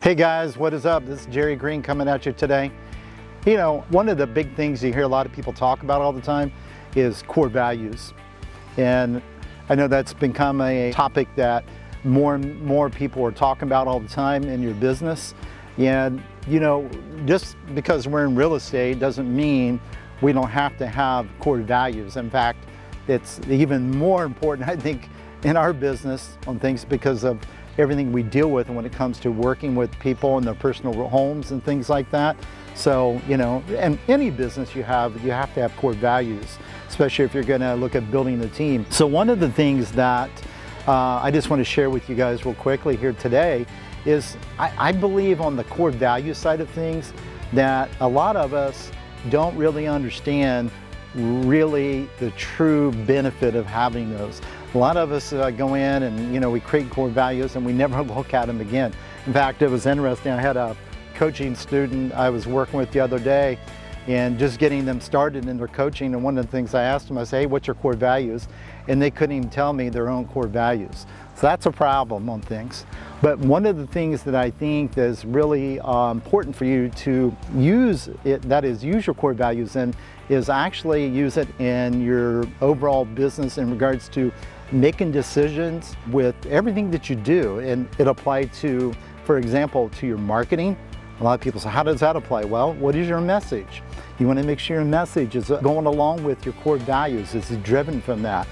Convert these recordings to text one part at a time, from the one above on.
Hey guys, what is up? This is Jerry Green coming at you today. You know, one of the big things you hear a lot of people talk about all the time is core values. And I know that's become a topic that more and more people are talking about all the time in your business. And you know, just because we're in real estate doesn't mean we don't have to have core values. In fact, it's even more important, I think, in our business on things because of everything we deal with when it comes to working with people in their personal homes and things like that. So, you know, and any business you have to have core values, especially if you're going to look at building a team. So one of the things that I just want to share with you guys real quickly here today is I believe on the core value side of things that a lot of us don't really understand really the true benefit of having those. A lot of us go in and, you know, we create core values and we never look at them again. In fact, it was interesting. I had a coaching student I was working with the other day and just getting them started in their coaching. And one of the things I asked them, I said, hey, what's your core values? And they couldn't even tell me their own core values. So that's a problem on things. But one of the things that I think is really important for you to use it, that is use your core values in, is actually use it in your overall business in regards to making decisions with everything that you do. And it applies to, for example, to your marketing. A lot of people say, how does that apply? Well, what is your message? You want to make sure your message is going along with your core values, is driven from that.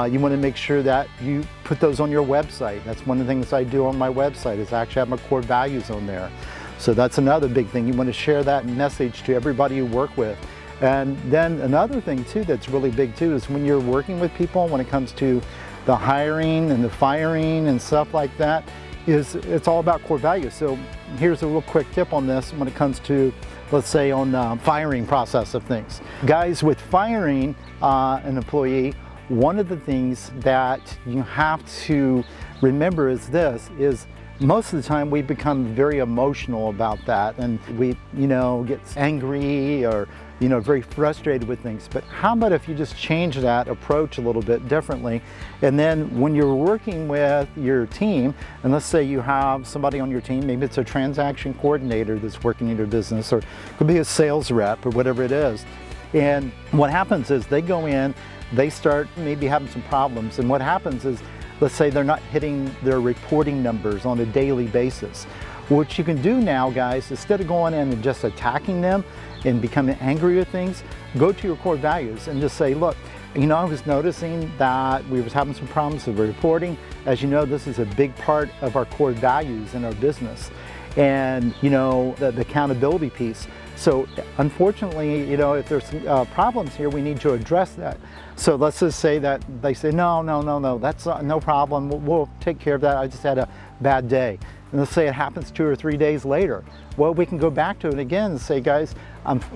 You want to make sure that you put those on your website. That's one of the things I do on my website, is actually have my core values on there. So that's another big thing. You want to share that message to everybody you work with. And then another thing too that's really big too is when you're working with people, when it comes to the hiring and the firing and stuff like that, it's all about core values. So here's a real quick tip on this when it comes to, let's say, on the firing process of things. Guys, with firing an employee, one of the things that you have to remember is this, is most of the time we become very emotional about that and we, you know, get angry or, you know, very frustrated with things. But how about if you just change that approach a little bit differently? And then when you're working with your team, and let's say you have somebody on your team, maybe it's a transaction coordinator that's working in your business, or it could be a sales rep or whatever it is. And what happens is they go in, they start maybe having some problems. And what happens is, let's say they're not hitting their reporting numbers on a daily basis. What you can do now, guys, instead of going in and just attacking them and becoming angry with things, go to your core values and just say, look, you know, I was noticing that we was having some problems with reporting. As you know, this is a big part of our core values in our business. And, you know, the accountability piece. So unfortunately, you know, if there's problems here, we need to address that. So let's just say that they say, no, that's no problem. We'll take care of that. I just had a bad day. And let's say it happens 2 or 3 days later. Well, we can go back to it again and say, guys,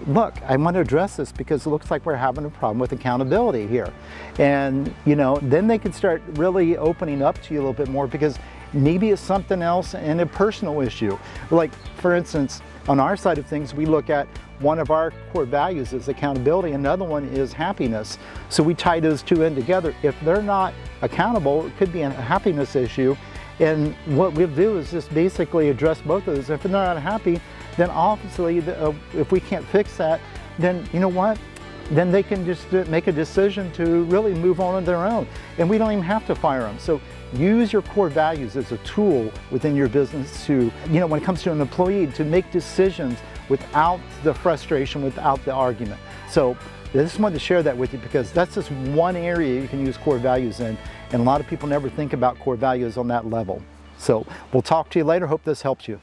look, I want to address this because it looks like we're having a problem with accountability here. And, you know, then they can start really opening up to you a little bit more because maybe it's something else and a personal issue. Like, for instance, on our side of things, we look at one of our core values is accountability, another one is happiness. So we tie those two in together. If they're not accountable, it could be a happiness issue. And what we'll do is just basically address both of those. If they're not happy, then obviously, if we can't fix that, then you know what? Then they can just make a decision to really move on their own. And we don't even have to fire them. So use your core values as a tool within your business to, you know, when it comes to an employee, to make decisions without the frustration, without the argument. So I just wanted to share that with you because that's just one area you can use core values in. And a lot of people never think about core values on that level. So we'll talk to you later. Hope this helps you.